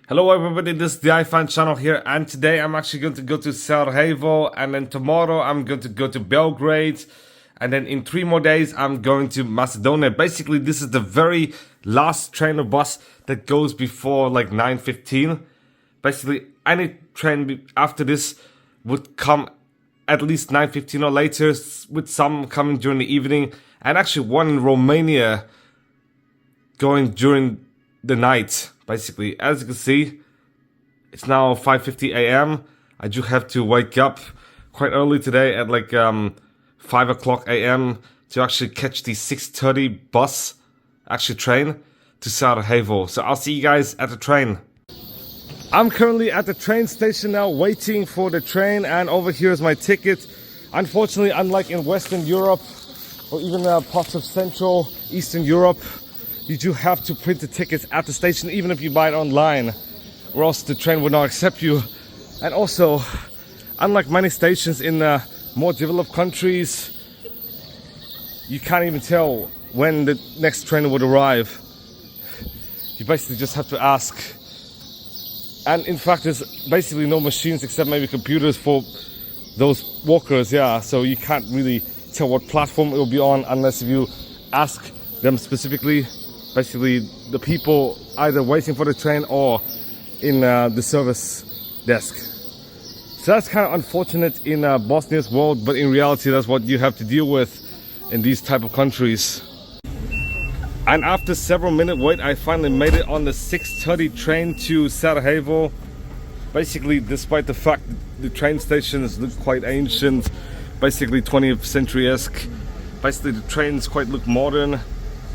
Hello everybody, this is the iFan channel here, and today I'm actually going to go to Sarajevo, and then tomorrow I'm going to go to Belgrade, and then in 3 more days I'm going to Macedonia. Basically, this is the very last train or bus that goes before like 9:15. Basically, any train after this would come at least 9:15 or later, with some coming during the evening, and actually one in Romania going during the night. Basically, as you can see, it's now 5:50 a.m. I do have to wake up quite early today at like 5 o'clock a.m. to actually catch the 6:30 bus, train to Sarajevo. So I'll see you guys at the train. I'm currently at the train station now, waiting for the train, and over here is my ticket. Unfortunately, unlike in Western Europe or even parts of Central Eastern Europe, you do have to print the tickets at the station, even if you buy it online, or else the train would not accept you. And also, unlike many stations in more developed countries, you can't even tell when the next train would arrive. You basically just have to ask. And in fact, there's basically no machines except maybe computers for those walkers, yeah. So you can't really tell what platform it will be on unless you ask them specifically. Basically, the people either waiting for the train or in the service desk. So that's kind of unfortunate in Bosnia's world, but in reality, that's what you have to deal with in these type of countries. And after several minute wait, I finally made it on the 6:30 train to Sarajevo. Basically, despite the fact that the train stations look quite ancient, basically 20th century-esque. Basically, the trains quite look modern.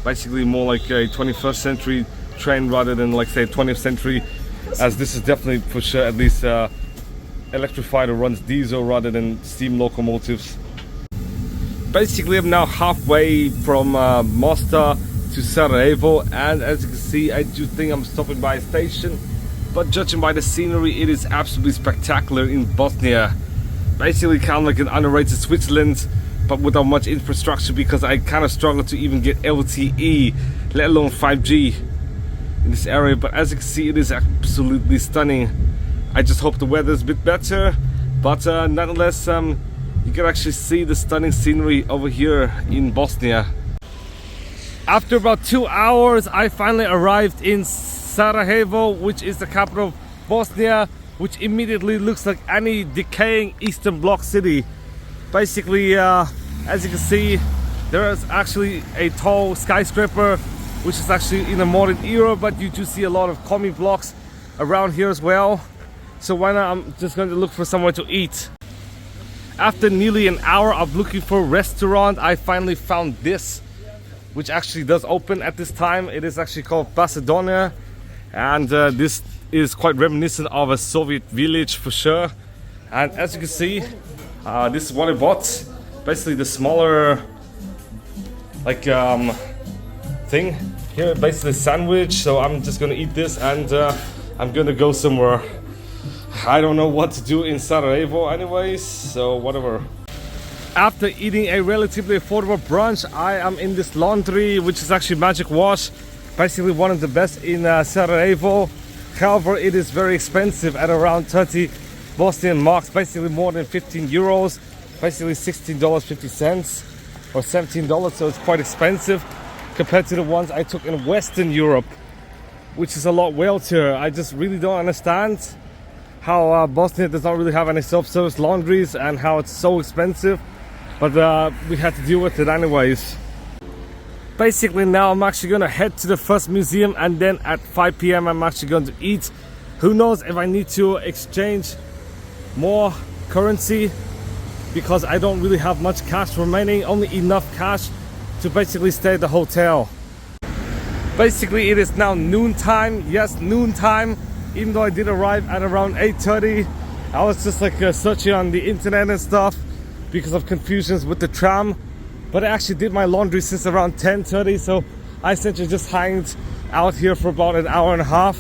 Basically more like a 21st century train rather than like say 20th century, as this is definitely for sure at least electrified or runs diesel rather than steam locomotives. Basically, I'm now halfway from Mostar to Sarajevo, and as you can see, I do think I'm stopping by a station, but judging by the scenery, it is absolutely spectacular in Bosnia. Basically kind of like an underrated Switzerland, but without much infrastructure, because I kind of struggle to even get LTE, let alone 5G in this area. But as you can see, it is absolutely stunning. I just hope the weather is a bit better, but nonetheless, you can actually see the stunning scenery over here in Bosnia. After about 2 hours, I finally arrived in Sarajevo, which is the capital of Bosnia, which immediately looks like any decaying Eastern Bloc city. Basically, as you can see, there is actually a tall skyscraper, which is actually in a modern era, but you do see a lot of commie blocks around here as well. So why not, I'm just going to look for somewhere to eat. After nearly an hour of looking for a restaurant, I finally found this, which actually does open at this time. It is actually called Paşa Doner, and this is quite reminiscent of a Soviet village for sure. And as you can see, this is what I bought. Basically the smaller like thing here, basically sandwich. So I'm just gonna eat this, and I'm gonna go somewhere. I don't know what to do in Sarajevo anyways, so whatever. After eating a relatively affordable brunch, I am in this laundry, which is actually Magic Wash, basically one of the best in Sarajevo. However, it is very expensive at around 30 Bosnian marks, basically more than 15 euros, basically $16.50 or $17, so it's quite expensive compared to the ones I took in Western Europe, which is a lot wealthier. I just really don't understand how Bosnia does not really have any self-service laundries and how it's so expensive, but we had to deal with it anyways. Basically, now I'm actually gonna head to the first museum, and then at 5 p.m. I'm actually going to eat. Who knows if I need to exchange more currency, because I don't really have much cash remaining, only enough cash to basically stay at the hotel. Basically, it is now noontime. Yes, noontime, even though I did arrive at around 8:30. I was just like searching on the internet and stuff because of confusions with the tram, but I actually did my laundry since around 10:30, so I essentially just hanged out here for about an hour and a half,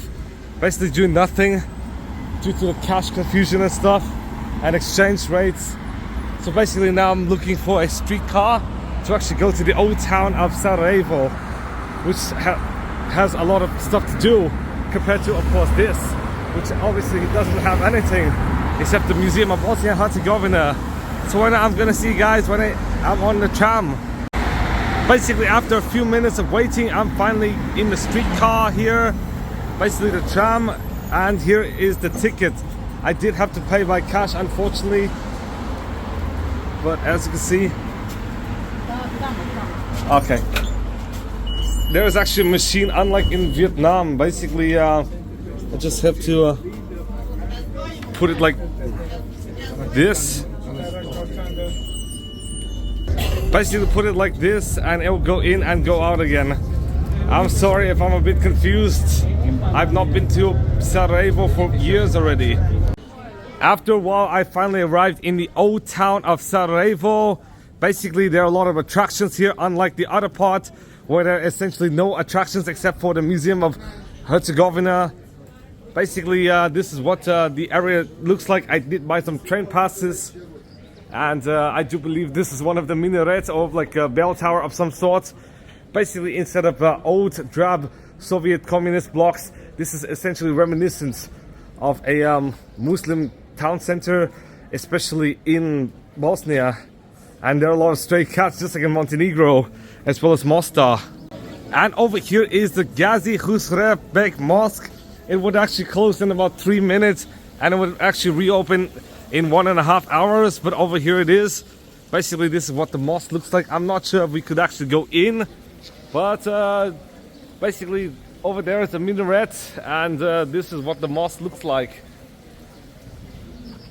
basically doing nothing due to the cash confusion and stuff and exchange rates. So basically now I'm looking for a streetcar to actually go to the Old Town of Sarajevo, which has a lot of stuff to do compared to, of course, this. which obviously doesn't have anything except the Museum of Bosnia and Herzegovina. So when I'm gonna see you guys when I'm on the tram. Basically after a few minutes of waiting, I'm finally in the streetcar here, basically the tram, and here is the ticket. I did have to pay by cash unfortunately, but as you can see, okay, there is actually a machine unlike in Vietnam. Basically I just have to put it like this. Basically put it like this and it will go in and go out again. I'm sorry if I'm a bit confused. I've not been to Sarajevo for years already. After a while I finally arrived in the Old Town of Sarajevo. Basically there are a lot of attractions here, unlike the other part where there are essentially no attractions except for the Museum of Herzegovina. Basically this is what the area looks like. I did buy some train passes. And I do believe this is one of the minarets of like a bell tower of some sort. Basically instead of old drab Soviet communist blocks, this is essentially reminiscent of a Muslim town center, especially in Bosnia. And there are a lot of stray cats just like in Montenegro, as well as Mostar. And over here is the Gazi Husrev Beg mosque. It would actually close in about 3 minutes and it would actually reopen in 1.5 hours, but over here it is. Basically this is what the mosque looks like. I'm not sure if we could actually go in, but basically over there is a minaret, and this is what the mosque looks like.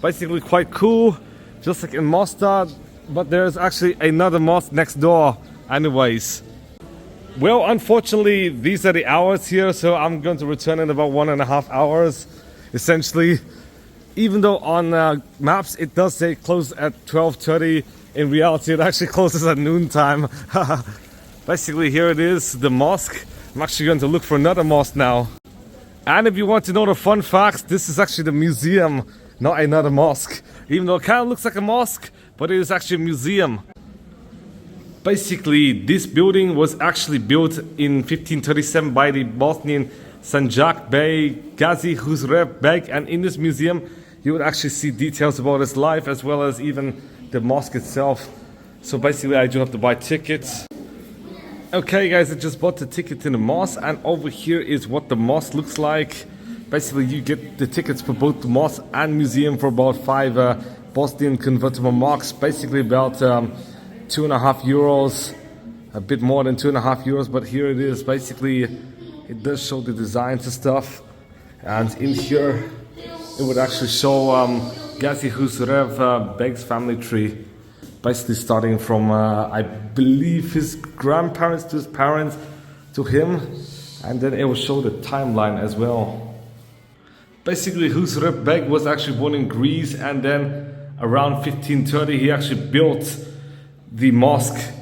Basically quite cool, just like in Mostar, but there's actually another mosque next door anyways. Well, unfortunately these are the hours here, so I'm going to return in about 1.5 hours essentially. Even though on maps it does say close at 12:30, in reality it actually closes at noontime. Basically here it is, the mosque. I'm actually going to look for another mosque now. And if you want to know the fun facts, this is actually the museum, not another mosque. Even though it kind of looks like a mosque, but it is actually a museum. Basically this building was actually built in 1537 by the Bosnian Sanjak Bey Gazi Husrev Beg, and in this museum you would actually see details about his life as well as even the mosque itself. So basically I do have to buy tickets. Okay guys, I just bought the ticket to the mosque, and over here is what the mosque looks like. Basically you get the tickets for both the mosque and museum for about 5 Bosnian convertible marks, basically about 2.5 euros, a bit more than 2.5 euros, but here it is. Basically it does show the designs and stuff, and in here it would actually show Gazi Husrev Beg's family tree, basically starting from I believe his grandparents to his parents to him, and then it will show the timeline as well. Basically Husrev Beg was actually born in Greece, and then around 1530 he actually built the mosque.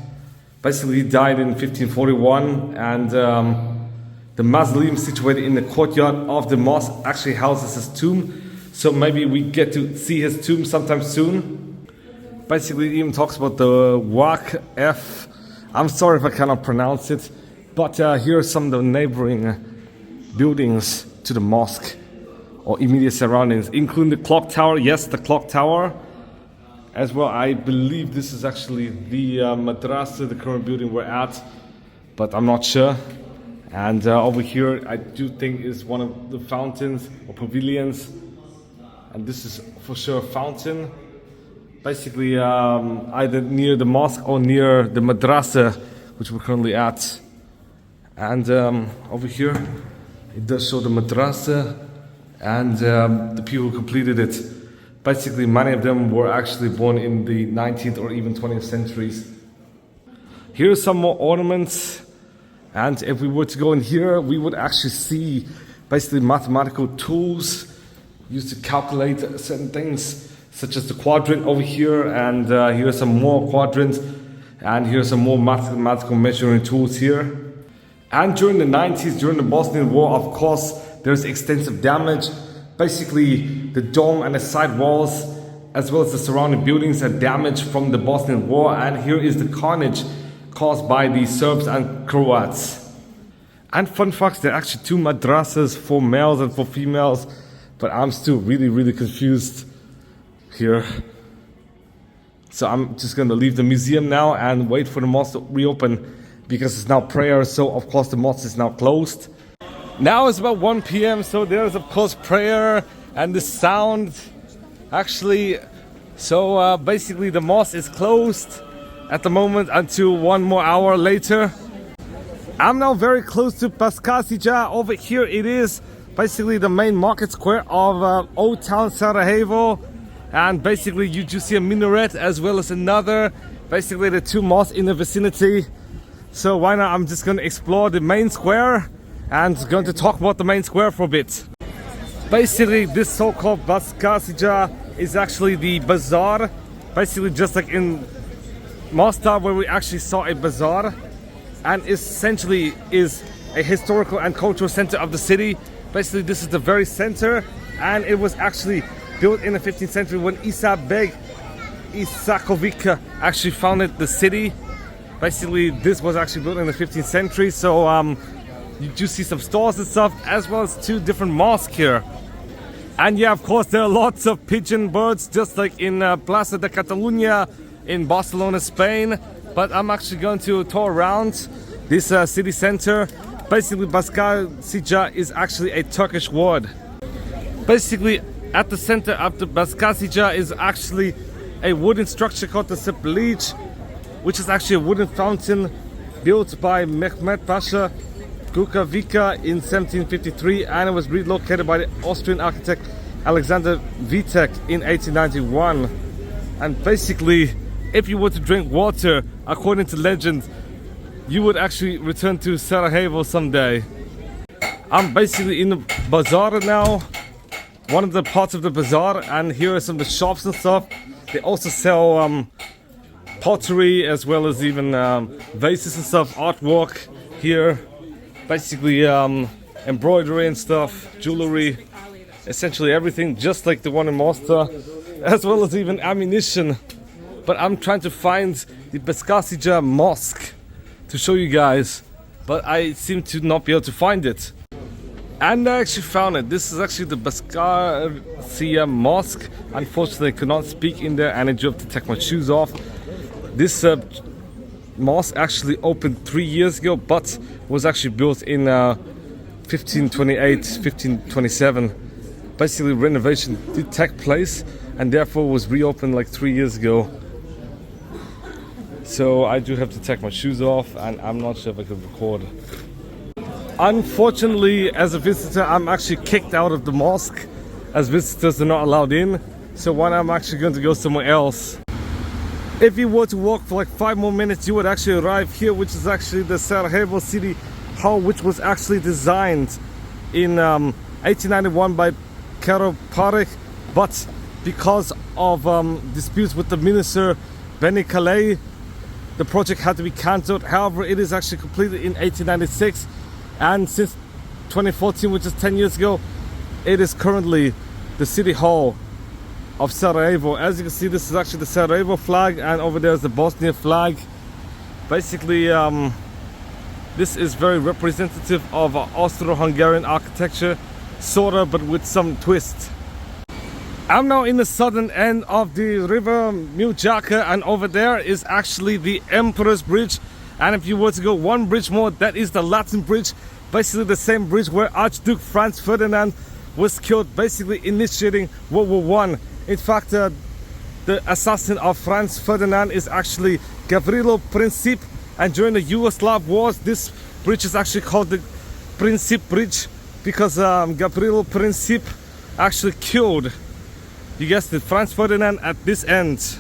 Basically he died in 1541, and the mausoleum situated in the courtyard of the mosque actually houses his tomb, so maybe we get to see his tomb sometime soon. Basically it even talks about the WWI. I'm sorry if I cannot pronounce it, but here are some of the neighboring buildings to the mosque or immediate surroundings, including the clock tower. Yes, the clock tower as well. I believe this is actually the madrasa, the current building we're at, but I'm not sure. And over here I do think is one of the fountains or pavilions, and this is for sure a fountain. Basically either near the mosque or near the madrasa which we're currently at. And over here it does show the madrasa and the people who completed it. Basically many of them were actually born in the 19th or even 20th centuries. Here are some more ornaments. And if we were to go in here, we would actually see basically mathematical tools used to calculate certain things, such as the quadrant over here, and here are some more quadrants, and here are some more mathematical measuring tools here. And during the 90s, during the Bosnian War, of course, there's extensive damage. Basically, the dome and the side walls, as well as the surrounding buildings, are damaged from the Bosnian War, and here is the carnage caused by the Serbs and Croats. And fun facts, there are actually 2 madrasas for males and for females. but I'm still really confused here. So I'm just gonna leave the museum now and wait for the mosque to reopen, because it's now prayer, so of course the mosque is now closed. Now it's about 1 p.m, so there's of course prayer and the sound actually. So basically the mosque is closed at the moment until 1 more hour later. I'm now very close to Bascarsija. Over here it is basically the main market square of Old Town Sarajevo, and basically you do see a minaret as well as another, basically the two mosques in the vicinity. So why not, I'm just going to explore the main square and going to talk about the main square for a bit. Basically this so-called Bascarsija is actually the bazaar, basically just like in Mostar where we actually saw a bazaar, and essentially is a historical and cultural center of the city. Basically this is the very center, and it was actually built in the 15th century when Beg actually founded the city. Basically this was actually built in the 15th century, so you do see some stores and stuff, as well as two different mosques here. And yeah, of course there are lots of pigeon birds, just like in Plaza de Catalunya in Barcelona, Spain. But I'm actually going to tour around this city center. Basically Bascarsija is actually a Turkish word. Basically at the center of the Bascarsija is actually a wooden structure called the ZFBH, which is actually a wooden fountain built by Mehmed Paşa Doner Grbavica in 1753, and it was relocated by the Austrian architect Alexander Vitek in 1891. And basically, if you were to drink water, according to legend, you would actually return to Sarajevo someday. I'm basically in the bazaar now, one of the parts of the bazaar, and here are some of the shops and stuff. They also sell pottery as well as even vases and stuff, artwork here. Basically embroidery and stuff, jewelry, essentially everything, just like the one in Mostar, as well as even ammunition. But I'm trying to find the Bascarsija mosque to show you guys, but I seem to not be able to find it. And I actually found it. This is actually the Bascarsija mosque. Unfortunately I could not speak in there and I do have to take my shoes off. This mosque actually opened 3 years ago, but was actually built in 1528, 1527. Basically renovation did take place and therefore was reopened like 3 years ago. So I do have to take my shoes off, and I'm not sure if I can record. Unfortunately, as a visitor, I'm actually kicked out of the mosque, as visitors are not allowed in. So one, I'm actually going to go somewhere else. If you were to walk for like 5 more minutes, you would actually arrive here, which is actually the Sarajevo City Hall, which was actually designed in 1891 by Caribou Coffee, but because of disputes with the minister Benny Calais, the project had to be cancelled. However, it is actually completed in 1896, and since 2014, which is 10 years ago, it is currently the City Hall of Sarajevo. As you can see, this is actually the Sarajevo flag, and over there is the Bosnian flag. Basically, this is very representative of Austro-Hungarian architecture, sorta, but with some twist. I'm now in the southern end of the river Vjecna, and over there is actually the Emperor's Bridge. And if you were to go one bridge more, that is the Latin Bridge, basically the same bridge where Archduke Franz Ferdinand was killed, basically initiating World War I. In fact, the assassin of Franz Ferdinand is actually Gavrilo Princip, and during the Yugoslav wars, this bridge is actually called the Princip Bridge, because Gavrilo Princip actually killed, you guessed it, Franz Ferdinand at this end.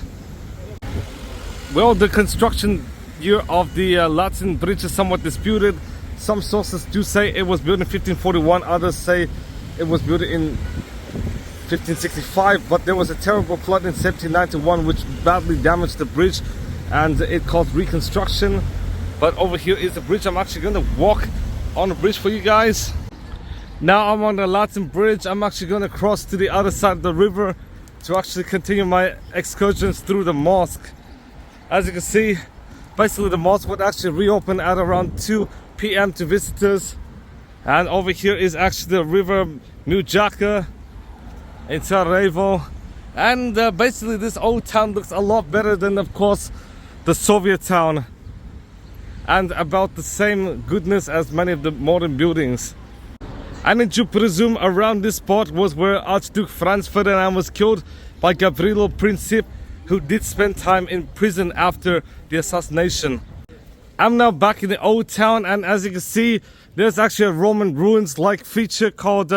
Well, the construction year of the Latin Bridge is somewhat disputed. Some sources do say it was built in 1541, others say it was built in 1565, but there was a terrible flood in 1791 which badly damaged the bridge and it caused reconstruction. But over here is the bridge. I'm actually going to walk on the bridge for you guys. Now I'm on the Latin Bridge. I'm actually going to cross to the other side of the river to actually continue my excursions through the mosque. As you can see, basically the mosque would actually reopen at around 2 p.m. to visitors. And over here is actually the river Vjecna in Sarajevo. And basically this old town looks a lot better than, of course, the Soviet town, and about the same goodness as many of the modern buildings. And then you presume around this spot was where Archduke Franz Ferdinand was killed by Gavrilo Princip, who did spend time in prison after the assassination. I'm now back in the old town, and as you can see, there's actually a Roman ruins-like feature called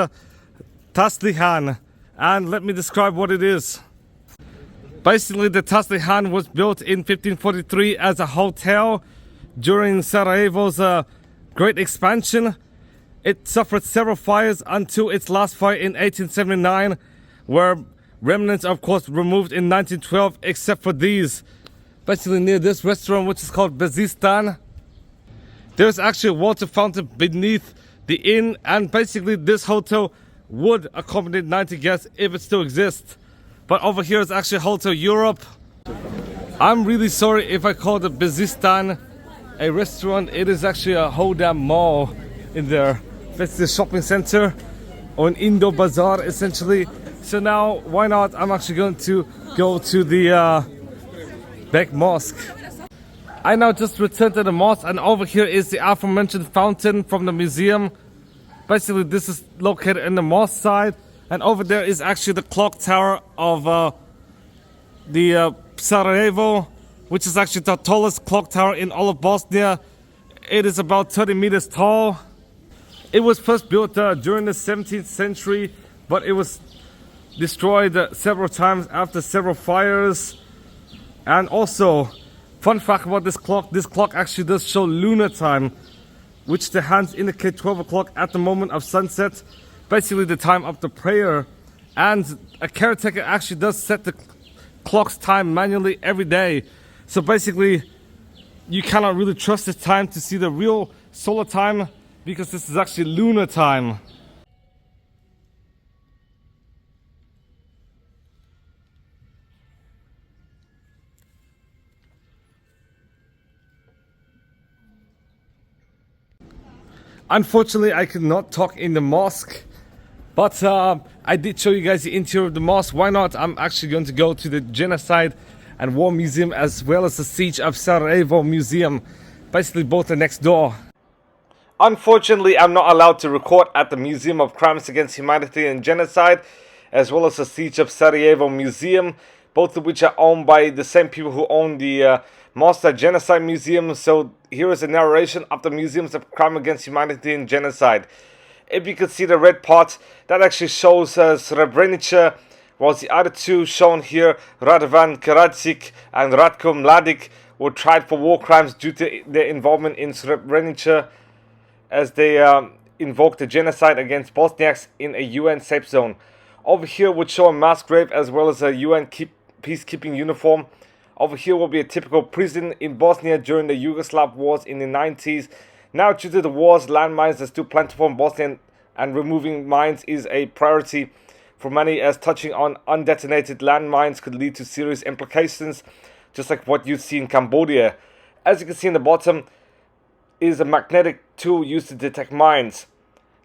Taslihan. And let me describe what it is. Basically, the Taslihan was built in 1543 as a hotel during Sarajevo's great expansion. It suffered several fires until its last fire in 1879, where remnants, of course, removed in 1912, except for these. Basically near this restaurant, which is called Bezistan, there's actually a water fountain beneath the inn, and basically this hotel would accommodate 90 guests if it still exists. But over here is actually Hotel Europe. I'm really sorry if I called it Bezistan a restaurant. It is actually a whole damn mall in there. It's the shopping center, or an Indo bazaar essentially. So now, why not? I'm actually going to go to the Beg Mosque. I now just returned to the mosque, and over here is the aforementioned fountain from the museum. Basically, this is located in the mosque side, and over there is actually the clock tower of the Sarajevo, which is actually the tallest clock tower in all of Bosnia. It is about 30 meters tall. It was first built during the 17th century, but it was destroyed several times after several fires. And also, fun fact about this clock actually does show lunar time, which the hands indicate 12 o'clock at the moment of sunset, basically the time of the prayer. And a caretaker actually does set the clock's time manually every day. So basically, you cannot really trust this time to see the real solar time, because this is actually lunar time. Unfortunately, I could not talk in the mosque, but I did show you guys the interior of the mosque. Why not? I'm actually going to go to the Genocide and War Museum, as well as the Siege of Sarajevo Museum. Basically, both are next door. Unfortunately, I'm not allowed to record at the Museum of Crimes Against Humanity and Genocide, as well as the Siege of Sarajevo Museum, both of which are owned by the same people who own the Mostar Genocide Museum. So here is a narration of the Museums of Crime Against Humanity and Genocide. If you could see the red part, that actually shows Srebrenica, whilst the other two shown here, Radovan Karadzic and Ratko Mladic, were tried for war crimes due to their involvement in Srebrenica, as they invoked a genocide against Bosniaks in a UN safe zone. Over here would show a mass grave as well as a UN peacekeeping uniform. Over here will be a typical prison in Bosnia during the Yugoslav wars in the 90s. Now, due to the wars, landmines are still plentiful in Bosnia, and removing mines is a priority for many, as touching on undetonated landmines could lead to serious implications, just like what you see in Cambodia. As you can see in the bottom is a magnetic tool used to detect mines.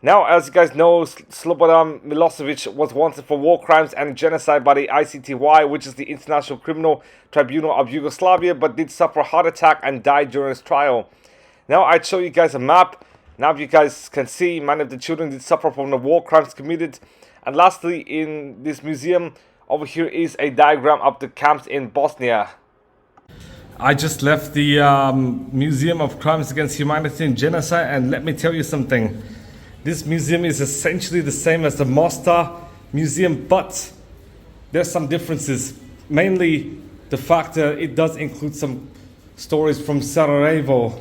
Now, as you guys know, Slobodan Milosevic was wanted for war crimes and genocide by the ICTY, which is the International Criminal Tribunal of Yugoslavia, but did suffer a heart attack and died during his trial. Now, I'd show you guys a map. Now you guys can see many of the children did suffer from the war crimes committed. And lastly, in this museum, over here is a diagram of the camps in Bosnia. I just left the Museum of Crimes Against Humanity and Genocide, and let me tell you something. This museum is essentially the same as the Mostar Museum, but there's some differences. Mainly the fact that it does include some stories from Sarajevo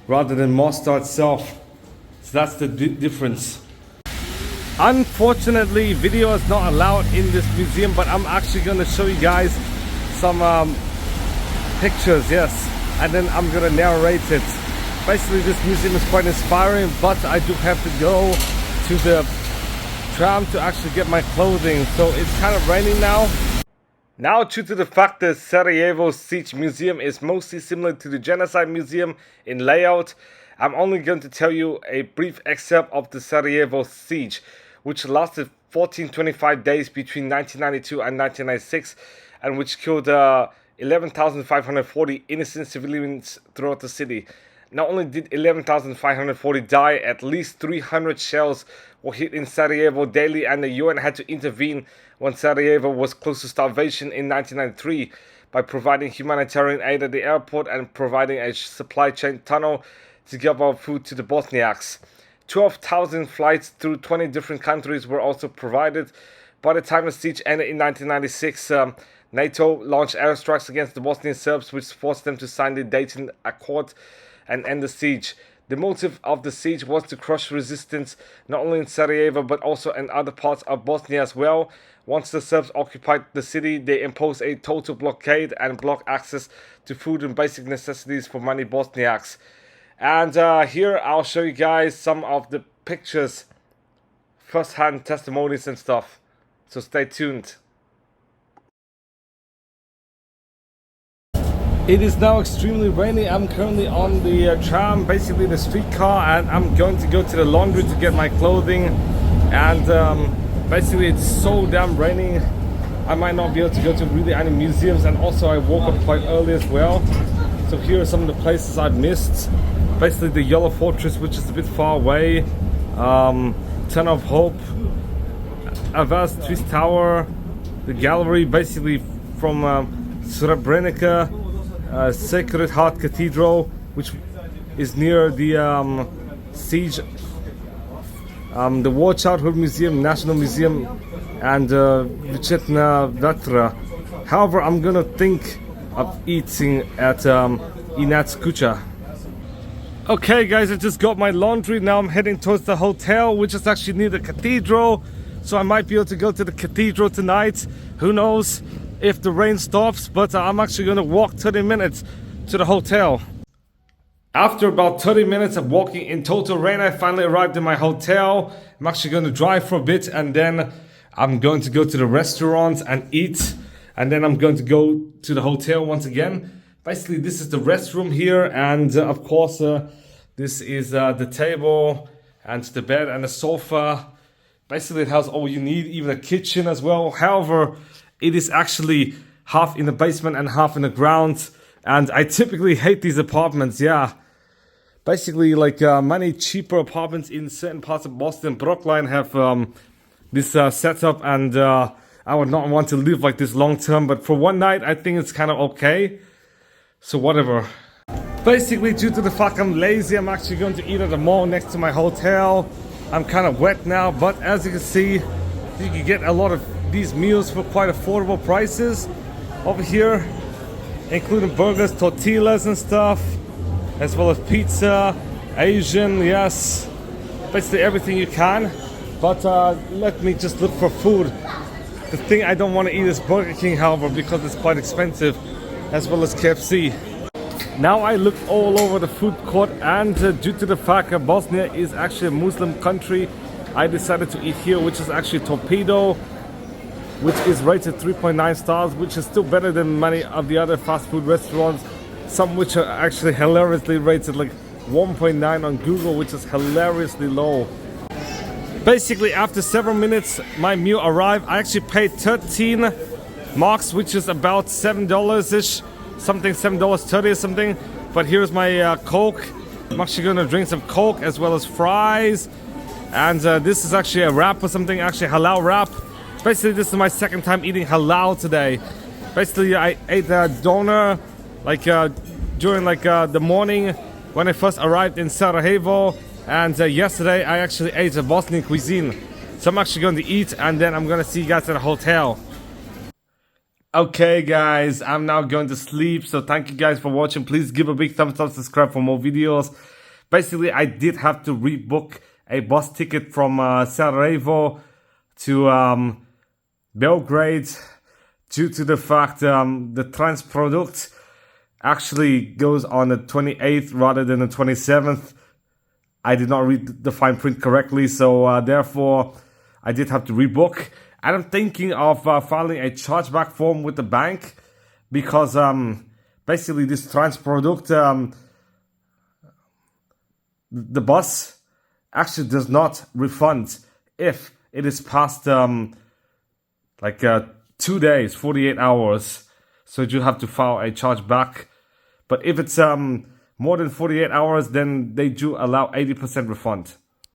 rather than Mostar itself. So that's the difference. Unfortunately, video is not allowed in this museum, but I'm actually going to show you guys some pictures, yes, and then I'm going to narrate it. Basically, this museum is quite inspiring, but I do have to go to the tram to actually get my clothing, so it's kind of raining now. Now, due to the fact that Sarajevo Siege Museum is mostly similar to the Genocide Museum in layout, I'm only going to tell you a brief excerpt of the Sarajevo Siege, which lasted 1425 days between 1992 and 1996, and which killed 11,540 innocent civilians throughout the city. Not only did 11,540 die, at least 300 shells were hit in Sarajevo daily, and the UN had to intervene when Sarajevo was close to starvation in 1993 by providing humanitarian aid at the airport and providing a supply chain tunnel to give out food to the Bosniaks. 12,000 flights through 20 different countries were also provided. By the time the siege ended in 1996, NATO launched airstrikes against the Bosnian Serbs, which forced them to sign the Dayton Accord and end the siege. The motive of the siege was to crush resistance not only in Sarajevo but also in other parts of Bosnia as well. Once the Serbs occupied the city, they imposed a total blockade and blocked access to food and basic necessities for many Bosniaks. And here I'll show you guys some of the pictures, first-hand testimonies and stuff. So stay tuned. It is now extremely rainy. I'm currently on the tram, basically the streetcar, and I'm going to go to the laundry to get my clothing. And basically it's so damn raining, I might not be able to go to really any museums, and also I woke up quite early as well. So here are some of the places I've missed. Basically the Yellow Fortress, which is a bit far away, Town of Hope, Avaz Twist Tower, the gallery basically from Srebrenica, Sacred Heart Cathedral, which is near the siege, the War Childhood Museum, National Museum, and Vjecna Vatra. However, I'm gonna think of eating at Inat's Kucha. Okay guys, I just got my laundry. Now I'm heading towards the hotel, which is actually near the cathedral. So I might be able to go to the cathedral tonight. Who knows if the rain stops, but I'm actually going to walk 30 minutes to the hotel. After about 30 minutes of walking in total rain, I finally arrived in my hotel. I'm actually going to drive for a bit, and then I'm going to go to the restaurant and eat. And then I'm going to go to the hotel once again. Basically, this is the restroom here, and of course, this is the table and the bed and the sofa. Basically, it has all you need, even a kitchen as well. However, it is actually half in the basement and half in the ground, and I typically hate these apartments. Yeah, basically, like many cheaper apartments in certain parts of Boston, Brookline have this setup, and I would not want to live like this long term. But for one night, I think it's kind of okay. So whatever. Basically, due to the fact I'm lazy, I'm actually going to eat at the mall next to my hotel. I'm kind of wet now, but as you can see, you can get a lot of these meals for quite affordable prices over here, including burgers, tortillas and stuff, as well as pizza, Asian, yes, basically everything you can. But let me just look for food. The thing I don't want to eat is Burger King, however, because it's quite expensive, as well as KFC. Now I looked all over the food court, and due to the fact that Bosnia is actually a Muslim country, I decided to eat here, which is actually Torpedo, which is rated 3.9 stars, which is still better than many of the other fast food restaurants, some which are actually hilariously rated like 1.9 on Google, which is hilariously low. Basically, after several minutes, my meal arrived. I actually paid 13 marks, which is about $7-ish, something, $7.30 or something. But here's my Coke. I'm actually gonna drink some Coke as well as fries. And this is actually a wrap or something, actually halal wrap. Basically, this is my second time eating halal today. Basically, I ate a doner like during the morning when I first arrived in Sarajevo. And yesterday I actually ate a Bosnian cuisine. So I'm actually going to eat, and then I'm going to see you guys at the hotel. Okay guys, I'm now going to sleep. So thank you guys for watching. Please give a big thumbs up, subscribe for more videos. Basically, I did have to rebook a bus ticket from Sarajevo to Belgrade due to the fact the Transprodukte actually goes on the 28th rather than the 27th. I did not read the fine print correctly, so therefore I did have to rebook. And I'm thinking of filing a chargeback form with the bank, because basically this Transprodukte, the bus actually does not refund if it is past like 2 days, 48 hours, so you have to file a charge back. But if it's more than 48 hours, then they do allow 80% refund.